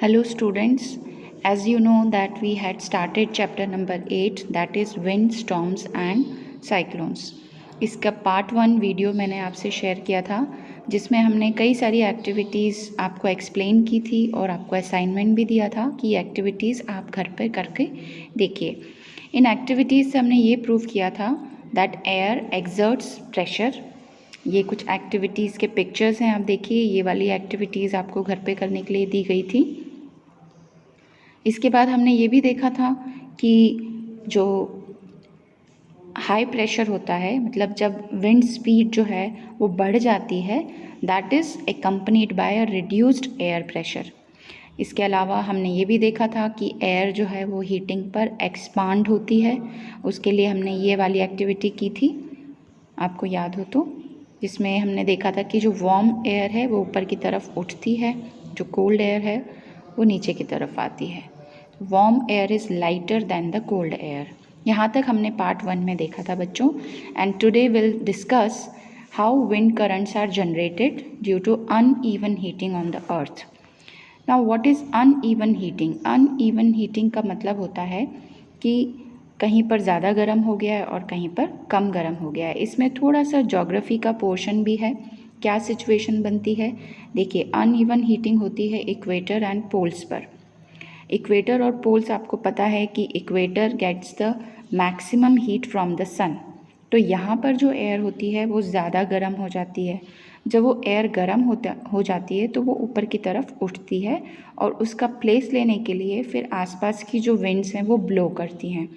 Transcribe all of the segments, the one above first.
Hello students, as you know that we had started chapter number 8 that is wind, storms and cyclones. इसका part 1 video मैंने आपसे share किया था जिसमें हमने कई सारी एक्टिविटीज़ आपको एक्सप्लेन की थी और आपको असाइनमेंट भी दिया था कि ये एक्टिविटीज़ आप घर पर करके देखिए। इन एक्टिविटीज़ से हमने ये प्रूव किया था दैट एयर एक्सर्ट्स प्रेशर। ये कुछ एक्टिविटीज़ के पिक्चर्स हैं, आप देखिए ये वाली एक्टिविटीज़ आपको घर पे करने के लिए दी गई थी। इसके बाद हमने ये भी देखा था कि जो हाई प्रेशर होता है, मतलब जब विंड स्पीड जो है वो बढ़ जाती है, that is accompanied by a reduced air pressure. इसके अलावा हमने ये भी देखा था कि एयर जो है वो हीटिंग पर एक्सपांड होती है। उसके लिए हमने ये वाली एक्टिविटी की थी, आपको याद हो तो, जिसमें हमने देखा था कि जो वार्म एयर है वो ऊपर की तरफ उठती है, जो कोल्ड एयर है वो नीचे की तरफ आती है। Warm air is lighter than the cold air. यहाँ तक हमने पार्ट 1 में देखा था बच्चों। And today will discuss how wind currents are generated due to uneven heating on the earth. Now what is uneven heating? Uneven heating का मतलब होता है कि कहीं पर ज़्यादा गर्म हो गया है और कहीं पर कम गर्म हो गया है। इसमें थोड़ा सा ज्योग्राफी का पोर्शन भी है। क्या सिचुएशन बनती है? देखिए, अनइवन हीटिंग होती है इक्वेटर एंड पोल्स पर। इक्वेटर और पोल्स आपको पता है कि equator gets the maximum heat from the sun. तो यहाँ पर जो एयर होती है वो ज़्यादा गर्म हो जाती है। जब वो एयर गर्म हो जाती है तो वो ऊपर की तरफ उठती है और उसका प्लेस लेने के लिए फिर आसपास की जो विंड्स हैं वो ब्लो करती हैं।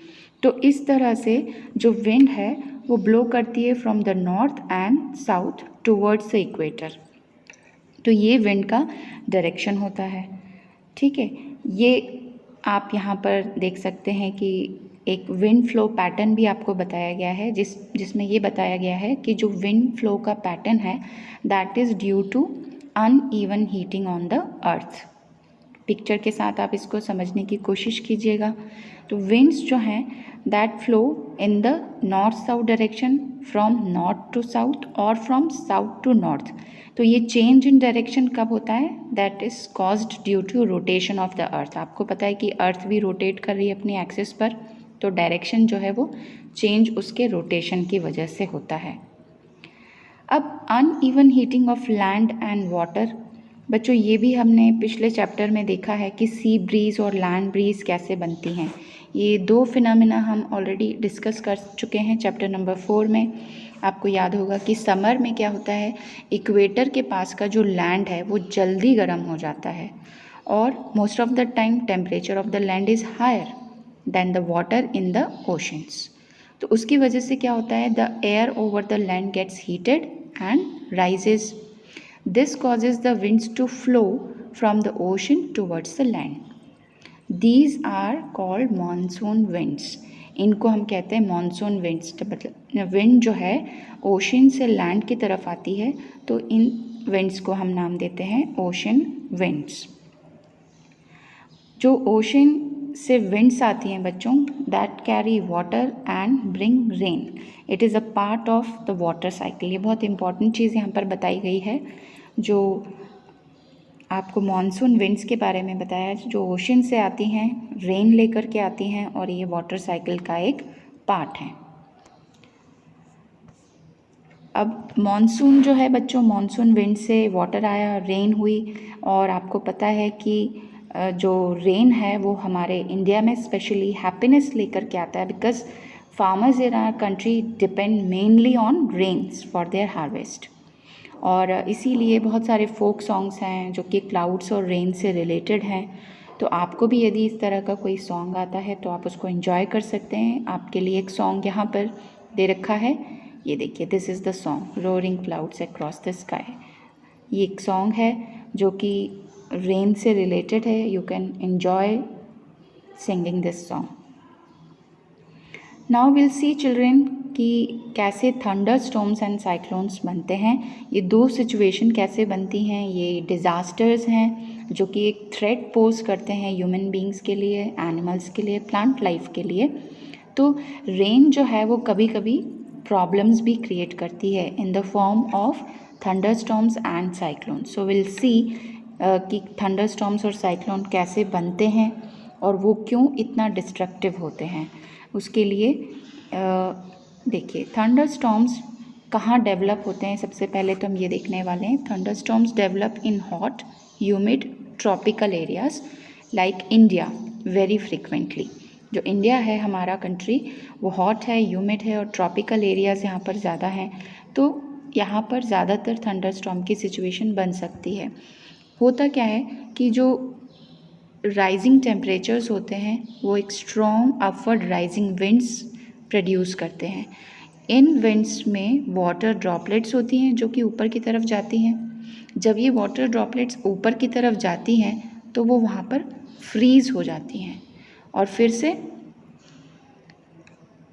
तो इस तरह से जो विंड है वो ब्लो करती है from the north and south towards the equator. तो ये विंड का डायरेक्शन होता है, ठीक है। ये आप यहाँ पर देख सकते हैं कि एक विंड फ्लो पैटर्न भी आपको बताया गया है, जिसमें ये बताया गया है कि जो विंड फ्लो का पैटर्न है that is due to uneven heating on the earth. Picture के साथ आप इसको समझने की कोशिश कीजिएगा। तो विंड्स जो हैं that flow in the north south direction, from north to south और फ्रॉम साउथ टू नॉर्थ। तो ये चेंज इन डायरेक्शन कब होता है? That is caused due to rotation of the earth. आपको पता है कि अर्थ भी रोटेट कर रही है अपनी एक्सिस पर, तो डायरेक्शन जो है वो चेंज उसके रोटेशन की वजह से होता है। अब uneven heating of land and water, बच्चों ये भी हमने पिछले चैप्टर में देखा है कि सी ब्रीज और लैंड ब्रीज कैसे बनती हैं। ये दो फिनोमेना हम ऑलरेडी डिस्कस कर चुके हैं चैप्टर नंबर 4 में। आपको याद होगा कि समर में क्या होता है, इक्वेटर के पास का जो लैंड है वो जल्दी गर्म हो जाता है और most of the time temperature of the land is higher than the water in the oceans. तो उसकी वजह से क्या होता है, the air over the land gets heated and rises. This causes the winds to flow from the ocean towards the land. These are called monsoon winds. इनको हम कहते हैं मानसून विंड्स। मतलब विंड जो है ओशन से लैंड की तरफ आती है तो इन विंड्स को हम नाम देते हैं ओशन विंड्स। जो ओशन से विंड्स आती हैं बच्चों, that carry water and bring rain. It is a part of the water cycle. ये बहुत इंपॉर्टेंट चीज़ यहाँ पर बताई गई है, जो आपको मॉनसून विंड्स के बारे में बताया, जो ओशन से आती हैं, रेन लेकर के आती हैं और ये वाटर साइकिल का एक पार्ट है। अब मॉनसून जो है बच्चों, मॉनसून विंड से वाटर आया, रेन हुई, और आपको पता है कि जो रेन है वो हमारे इंडिया में स्पेशली हैप्पीनेस लेकर के आता है, because farmers in our country depend mainly on rains for their harvest. और इसीलिए बहुत सारे फोक सॉन्ग्स हैं जो कि क्लाउड्स और रेन से रिलेटेड हैं। तो आपको भी यदि इस तरह का कोई सॉन्ग आता है तो आप उसको एंजॉय कर सकते हैं। आपके लिए एक सॉन्ग यहाँ पर दे रखा है, ये देखिए, this is the song roaring clouds across the sky. ये एक सॉन्ग है जो कि रेन से रिलेटेड है। You can enjoy singing this song. Now will see children कि कैसे थंडर स्टॉर्म्स एंड साइक्लोन्स बनते हैं। ये दो सिचुएशन कैसे बनती हैं, ये डिज़ास्टर्स हैं जो कि एक थ्रेट पोज करते हैं ह्यूमन बींग्स के लिए, एनिमल्स के लिए, प्लांट लाइफ के लिए। तो रेन जो है वो कभी कभी प्रॉब्लम्स भी क्रिएट करती है in the form of thunder storms and cyclones. So will see कि थंडर स्टॉर्म्स और साइक्लोन कैसे बनते हैं और वो क्यों इतना डिस्ट्रक्टिव होते हैं। उसके लिए देखिए, थंडर स्टॉर्म्स कहाँ डेवलप होते हैं, सबसे पहले तो हम ये देखने वाले हैं। Thunder storms develop in hot humid tropical areas like India very frequently. जो इंडिया है हमारा कंट्री, वो हॉट है, ह्यूमिड है और ट्रॉपिकल एरियाज़ यहाँ पर ज़्यादा हैं, तो यहाँ पर ज़्यादातर थंडर स्टॉर्म की सिचुएशन बन सकती है। होता क्या है कि जो राइजिंग टेम्परेचर्स होते हैं वो एक strong upward rising winds produce करते हैं। इन विंड्स में वाटर ड्रॉपलेट्स होती हैं जो कि ऊपर की तरफ जाती हैं। जब ये वाटर ड्रॉपलेट्स ऊपर की तरफ जाती हैं तो वो वहाँ पर फ्रीज़ हो जाती हैं और फिर से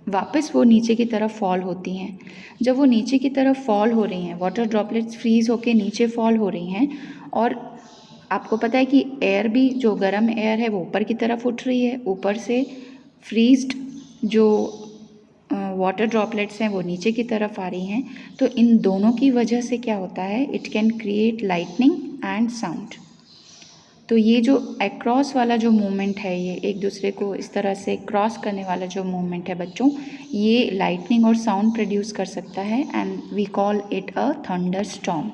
वापस वो नीचे की तरफ फॉल होती हैं। जब वो नीचे की तरफ फॉल हो रही हैं, वाटर ड्रॉपलेट्स फ्रीज़ होके नीचे फॉल हो रही हैं, और आपको पता है कि एयर भी, जो गर्म एयर है वो ऊपर की तरफ उठ रही है, ऊपर से फ्रीज्ड जो वाटर ड्रॉपलेट्स हैं वो नीचे की तरफ आ रही हैं। तो इन दोनों की वजह से क्या होता है, it can create lightning and sound. तो ये जो अक्रॉस वाला जो मूवमेंट है, ये एक दूसरे को इस तरह से क्रॉस करने वाला जो मूवमेंट है बच्चों, ये लाइटनिंग और साउंड प्रोड्यूस कर सकता है and we call it a thunderstorm.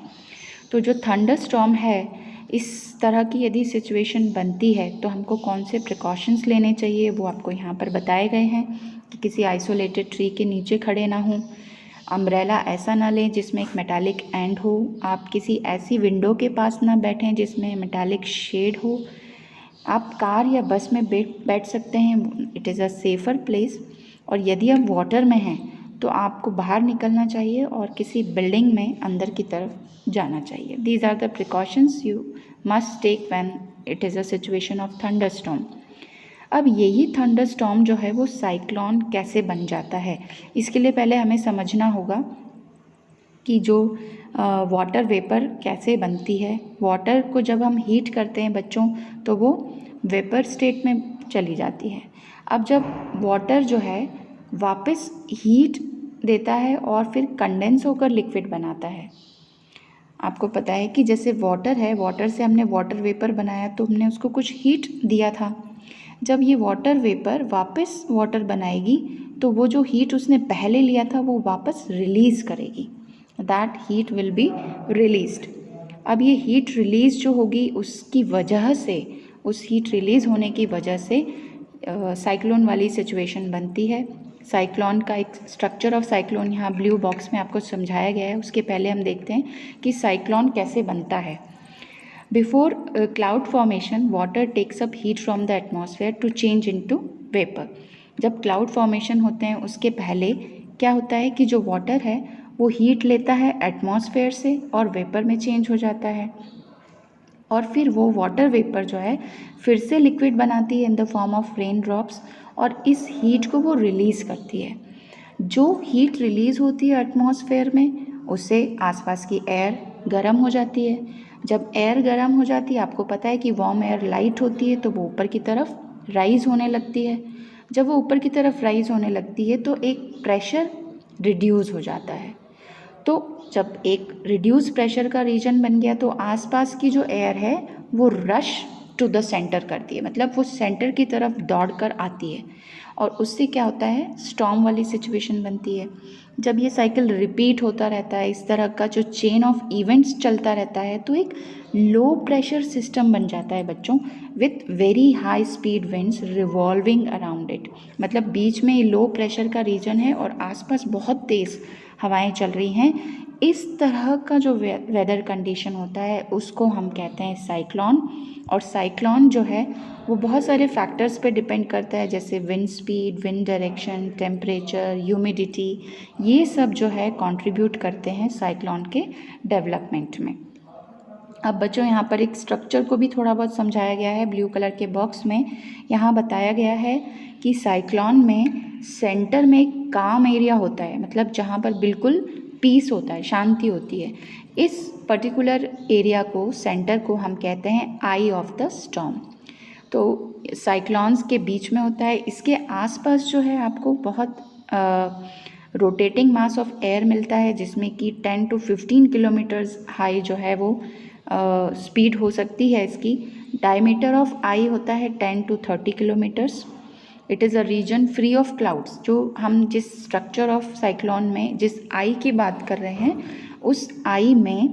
तो जो थंडर स्टॉर्म है, इस तरह की यदि सिचुएशन बनती है तो हमको कौन से प्रिकॉशंस लेने चाहिए वो आपको यहाँ पर बताए गए हैं कि किसी आइसोलेटेड ट्री के नीचे खड़े ना हों, अम्ब्रेला ऐसा ना लें जिसमें एक मेटालिक एंड हो, आप किसी ऐसी विंडो के पास ना बैठें जिसमें मेटालिक शेड हो, आप कार या बस में बैठ सकते हैं, it is a safer place. और यदि आप वाटर में हैं तो आपको बाहर निकलना चाहिए और किसी बिल्डिंग में अंदर की तरफ जाना चाहिए। These are the precautions you must take when it is a situation of thunderstorm. अब यही थंडर स्टॉर्म जो है वो साइक्लोन कैसे बन जाता है, इसके लिए पहले हमें समझना होगा कि जो वाटर वेपर कैसे बनती है। वाटर को जब हम हीट करते हैं बच्चों तो वो वेपर स्टेट में चली जाती है। अब जब वाटर जो है वापस हीट देता है और फिर कंडेंस होकर लिक्विड बनाता है। आपको पता है कि जैसे वाटर है, वाटर से हमने वाटर वेपर बनाया तो हमने उसको कुछ हीट दिया था। जब ये वाटर वेपर वापस वाटर बनाएगी तो वो जो हीट उसने पहले लिया था वो वापस रिलीज़ करेगी, that heat will be released. अब ये हीट रिलीज़ जो होगी उसकी वजह से, उस हीट रिलीज़ होने की वजह से साइक्लोन वाली सिचुएशन बनती है। साइक्लोन का एक स्ट्रक्चर ऑफ साइक्लोन यहाँ ब्लू बॉक्स में आपको समझाया गया है। उसके पहले हम देखते हैं कि साइक्लोन कैसे बनता है। Before cloud formation, water takes up heat from the atmosphere to change into vapour. जब क्लाउड फॉर्मेशन होते हैं उसके पहले क्या होता है कि जो वाटर है वो हीट लेता है एटमॉस्फेयर से और वेपर में चेंज हो जाता है, और फिर वो वाटर वेपर जो है फिर से लिक्विड बनाती है in the form of rain drops, और इस हीट को वो रिलीज़ करती है। जो हीट रिलीज़ होती है एटमॉस्फेयर में, उससे आसपास की एयर गर्म हो जाती है। जब एयर गर्म हो जाती है, आपको पता है कि वार्म एयर लाइट होती है तो वो ऊपर की तरफ राइज़ होने लगती है। जब वो ऊपर की तरफ राइज़ होने लगती है तो एक प्रेशर रिड्यूस हो जाता है। तो जब एक रिड्यूस प्रेशर का रीजन बन गया तो आसपास की जो एयर है वो रश टू द सेंटर करती है, मतलब वो सेंटर की तरफ दौड़ कर आती है, और उससे क्या होता है, स्टॉर्म वाली सिचुएशन बनती है। जब ये साइकिल रिपीट होता रहता है, इस तरह का जो चेन ऑफ इवेंट्स चलता रहता है, तो एक लो प्रेशर सिस्टम बन जाता है बच्चों, with very high speed winds revolving around it. मतलब बीच में लो प्रेशर का रीजन है और आसपास बहुत तेज़ हवाएं चल रही हैं। इस तरह का जो वेदर कंडीशन होता है उसको हम कहते हैं साइक्लोन। और साइक्लोन जो है वो बहुत सारे फैक्टर्स पे डिपेंड करता है, जैसे wind speed, wind direction, temperature, humidity, ये सब जो है कंट्रीब्यूट करते हैं साइक्लोन के डेवलपमेंट में। अब बच्चों यहाँ पर एक स्ट्रक्चर को भी थोड़ा बहुत समझाया गया है ब्लू कलर के बॉक्स में। यहाँ बताया गया है कि साइक्लोन में सेंटर में एक काम एरिया होता है, मतलब जहाँ पर बिल्कुल पीस होता है, शांति होती है। इस पर्टिकुलर एरिया को, सेंटर को हम कहते हैं आई ऑफ द स्टॉर्म। तो साइक्लोन्स के बीच में होता है। इसके आसपास जो है आपको बहुत रोटेटिंग मास ऑफ एयर मिलता है जिसमें कि 10 to 15 किलोमीटर्स हाई जो है वो स्पीड हो सकती है इसकी। डायमीटर ऑफ आई होता है 10 to 30 kilometres. It is a region free of clouds. जो हम जिस स्ट्रक्चर ऑफ साइक्लोन में जिस आई की बात कर रहे हैं, उस आई में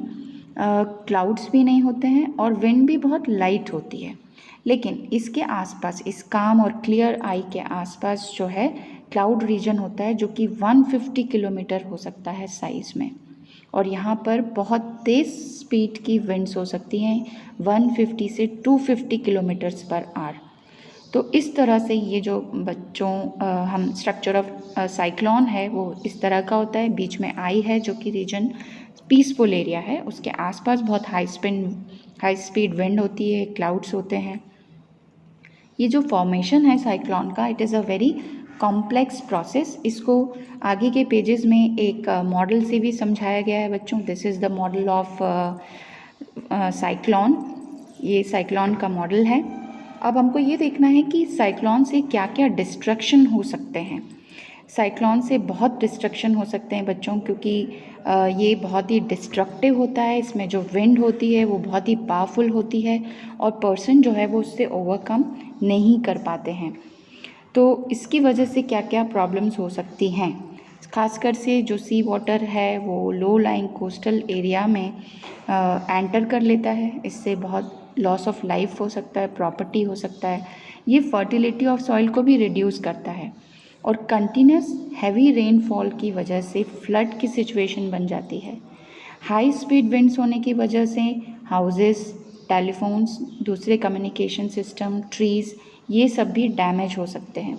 क्लाउड्स भी नहीं होते हैं और विंड भी बहुत लाइट होती है। लेकिन इसके आसपास, इस काम और क्लियर आई के आसपास जो है क्लाउड रीजन होता है, जो कि 150 किलोमीटर हो सकता है साइज़ में। और यहाँ पर बहुत तेज़ स्पीड की विंड्स हो सकती हैं, 150 से 250 किलोमीटर्स पर आवर। तो इस तरह से ये जो बच्चों हम स्ट्रक्चर ऑफ साइक्लोन है वो इस तरह का होता है। बीच में आई है जो कि रीजन पीसफुल एरिया है, उसके आसपास बहुत हाई स्पीड विंड होती है, क्लाउड्स होते हैं। ये जो फॉर्मेशन है साइक्लोन का, it is a very complex process. इसको आगे के पेजेस में एक मॉडल से भी समझाया गया है बच्चों। This is the model of cyclone. ये साइक्लोन का मॉडल है। अब हमको ये देखना है कि साइक्लोन से क्या क्या डिस्ट्रक्शन हो सकते हैं। साइक्लोन से बहुत डिस्ट्रक्शन हो सकते हैं बच्चों, क्योंकि ये बहुत ही डिस्ट्रक्टिव होता है। इसमें जो विंड होती है वो बहुत ही पावरफुल होती है और पर्सन जो है वो उससे ओवरकम नहीं कर पाते हैं। तो इसकी वजह से क्या क्या प्रॉब्लम्स हो सकती हैं, खासकर से जो सी वाटर है वो लो लाइंग कोस्टल एरिया में एंटर कर लेता है। इससे बहुत लॉस ऑफ लाइफ हो सकता है, प्रॉपर्टी हो सकता है। ये फर्टिलिटी ऑफ सॉइल को भी रिड्यूस करता है और कंटिन्यूस हैवी रेनफॉल की वजह से फ्लड की सिचुएशन बन जाती है। हाई स्पीड विंड्स होने की वजह से हाउसेस, टेलीफोन्स, दूसरे कम्युनिकेशन सिस्टम, ट्रीज़, ये सब भी डैमेज हो सकते हैं।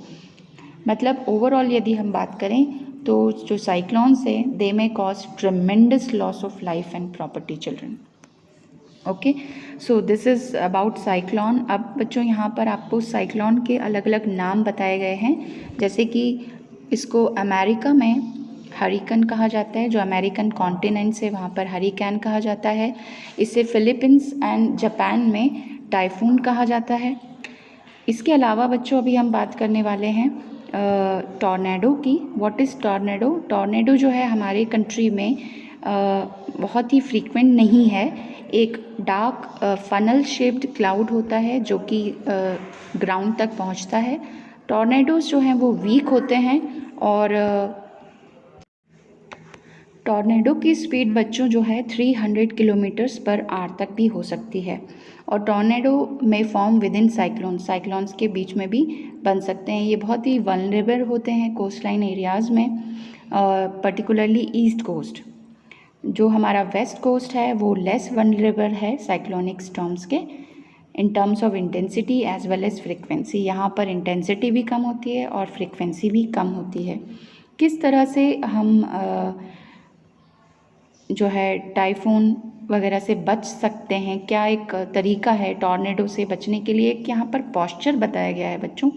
मतलब ओवरऑल यदि हम बात करें तो जो साइक्लोन्स है they may cause tremendous loss of life and property children. Okay, so this is about cyclone. अब बच्चों यहाँ पर आपको साइक्लोन के अलग अलग नाम बताए गए हैं, जैसे कि इसको अमेरिका में हरिकन कहा जाता है, जो अमेरिकन कॉन्टिनेंट से वहाँ पर हरिकेन कहा जाता है। इसे फिलीपींस एंड जापान में टाइफून कहा जाता है। इसके अलावा बच्चों अभी हम बात करने वाले हैं टॉर्नेडो की। What is tornado? टॉर्नेडो जो है हमारे कंट्री में बहुत ही फ्रीक्वेंट नहीं है। एक डार्क फनल शेप्ड क्लाउड होता है जो कि ग्राउंड तक पहुंचता है। टॉर्नेडोज जो हैं वो वीक होते हैं और टॉर्नेडो की स्पीड बच्चों जो है 300 किलोमीटर्स पर आवर तक भी हो सकती है। और टॉर्नेडो में फॉर्म विद इन साइक्लोन्स के बीच में भी बन सकते हैं। ये बहुत ही वल्नरेबल होते हैं कोस्ट लाइन एरियाज़ में, पर्टिकुलरली ईस्ट कोस्ट। जो हमारा वेस्ट कोस्ट है वो लेस वल्नरेबल है साइक्लोनिक स्टॉर्म्स के in terms of intensity as well as frequency. यहाँ पर इंटेंसिटी भी कम होती है और फ्रिक्वेंसी भी कम होती है। किस तरह से हम जो है टाइफून वगैरह से बच सकते हैं, क्या एक तरीका है टॉर्नेडो से बचने के लिए? यहाँ पर पॉस्चर बताया गया है बच्चों।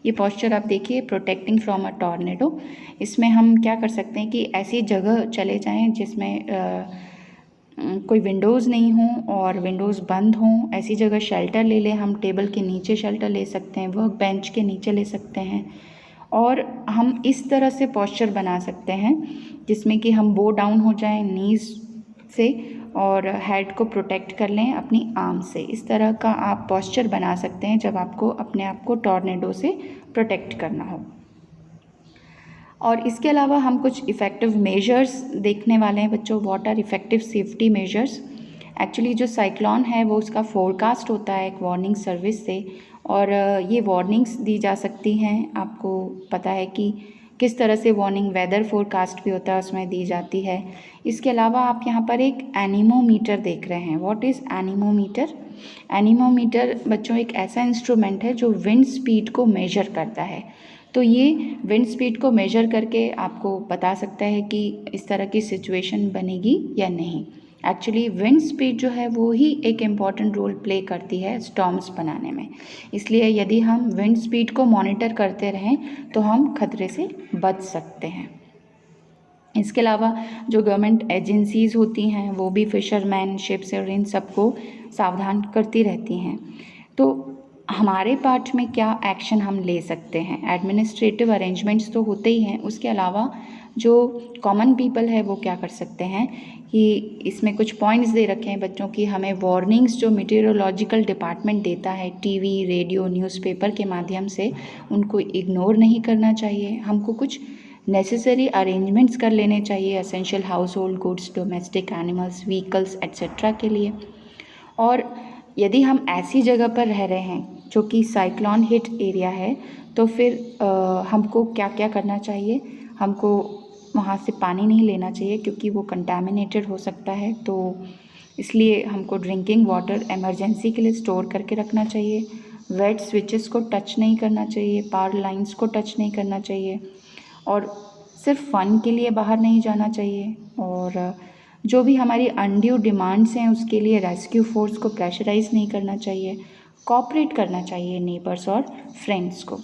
ये पॉस्चर आप देखिए, प्रोटेक्टिंग फ्रॉम अ टॉर्नेडो। इसमें हम क्या कर सकते हैं कि ऐसी जगह चले जाएं जिसमें कोई विंडोज़ नहीं हो और विंडोज़ बंद हों। ऐसी जगह शेल्टर ले लें। हम टेबल के नीचे शेल्टर ले सकते हैं, वर्क बेंच के नीचे ले सकते हैं। और हम इस तरह से पॉस्चर बना सकते हैं जिसमें कि हम बो डाउन हो जाएं नीज़ से और हेड को प्रोटेक्ट कर लें अपनी आर्म से। इस तरह का आप पॉस्चर बना सकते हैं जब आपको अपने आप को टॉर्नेडो से प्रोटेक्ट करना हो। और इसके अलावा हम कुछ इफ़ेक्टिव मेजर्स देखने वाले हैं बच्चों। What are effective safety measures? Actually जो साइक्लोन है वो उसका फोरकास्ट होता है एक वार्निंग सर्विस से, और ये वार्निंग्स दी जा सकती हैं। आपको पता है कि किस तरह से वार्निंग वेदर फोरकास्ट भी होता है उसमें दी जाती है। इसके अलावा आप यहाँ पर एक एनीमोमीटर देख रहे हैं। What is anemometer? एनीमोमीटर बच्चों एक ऐसा इंस्ट्रूमेंट है जो विंड स्पीड को मेजर करता है। तो ये विंड स्पीड को मेजर करके आपको बता सकता है कि इस तरह की सिचुएशन बनेगी या नहीं। एक्चुअली विंड स्पीड जो है वो ही एक इम्पॉर्टेंट रोल प्ले करती है स्टॉर्म्स बनाने में। इसलिए यदि हम विंड स्पीड को मॉनिटर करते रहें तो हम खतरे से बच सकते हैं। इसके अलावा जो गवर्नमेंट एजेंसीज़ होती हैं वो भी फिशरमैन, शिप्स और इन सबको सावधान करती रहती हैं। तो हमारे पार्ट में क्या एक्शन हम ले सकते हैं? एडमिनिस्ट्रेटिव अरेंजमेंट्स तो होते ही हैं, उसके अलावा जो कॉमन पीपल है वो क्या कर सकते हैं कि इसमें कुछ पॉइंट्स दे रखे हैं बच्चों की, हमें वार्निंग्स जो मीटेरोलॉजिकल डिपार्टमेंट देता है टीवी, रेडियो, न्यूज़पेपर के माध्यम से, उनको इग्नोर नहीं करना चाहिए। हमको कुछ नेसेसरी अरेंजमेंट्स कर लेने चाहिए essential house hold goods, domestic animals, vehicles etcetera के लिए। और यदि हम ऐसी जगह पर रह रहे हैं जो कि साइक्लोन हिट एरिया है, तो फिर हमको क्या क्या करना चाहिए? हमको वहाँ से पानी नहीं लेना चाहिए क्योंकि वो कंटामिनेटेड हो सकता है, तो इसलिए हमको ड्रिंकिंग वाटर इमरजेंसी के लिए स्टोर करके रखना चाहिए। वेट स्विचेस को टच नहीं करना चाहिए, पावर लाइंस को टच नहीं करना चाहिए, और सिर्फ फ़न के लिए बाहर नहीं जाना चाहिए। और जो भी हमारी अनड्यू डिमांड्स हैं उसके लिए रेस्क्यू फोर्स को प्रेशराइज़ नहीं करना चाहिए, कोऑपरेट करना चाहिए नेबर्स और फ्रेंड्स को।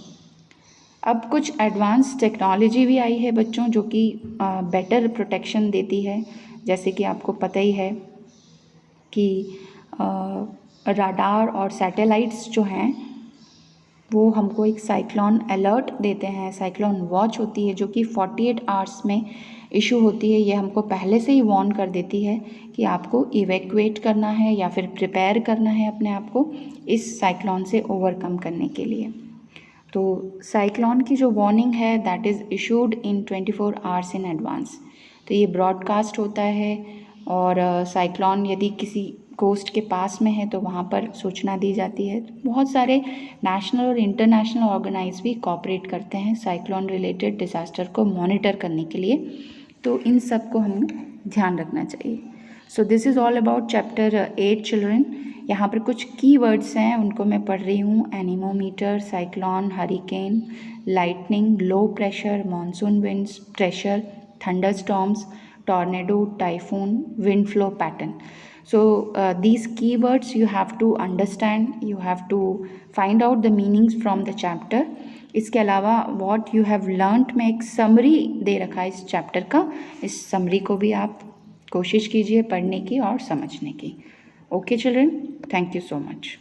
अब कुछ एडवांस टेक्नोलॉजी भी आई है बच्चों जो कि बेटर प्रोटेक्शन देती है। जैसे कि आपको पता ही है कि राडार और सैटेलाइट्स जो हैं वो हमको एक साइक्लोन अलर्ट देते हैं, साइक्लोन वॉच होती है जो कि 48 आवर्स में इशू होती है। ये हमको पहले से ही वार्न कर देती है कि आपको इवैक्यूएट करना है या फिर प्रिपेयर करना है अपने आप को इस साइक्लोन से ओवरकम करने के लिए। तो साइक्लोन की जो वार्निंग है that is issued in 24 hours in advance. तो ये ब्रॉडकास्ट होता है, और साइक्लोन यदि किसी कोस्ट के पास में है तो वहाँ पर सूचना दी जाती है। बहुत सारे नेशनल और इंटरनेशनल ऑर्गेनाइज भी कोऑपरेट करते हैं साइक्लोन रिलेटेड डिज़ास्टर को मॉनिटर करने के लिए, तो इन सब को हमें ध्यान रखना चाहिए। सो this is all about chapter 8 children. यहाँ पर कुछ की वर्ड्स हैं उनको मैं पढ़ रही हूँ। Anemometer, cyclone, hurricane, lightning, low pressure, monsoon winds, pressure, thunderstorms, tornado, typhoon, wind flow pattern. So these keywords you have to understand, you have to find out the meanings from the chapter. इसके अलावा what you have learnt में एक summary दे रखा है इस chapter का, इस summary को भी आप कोशिश कीजिए पढ़ने की और समझने की। Okay children, thank you so much.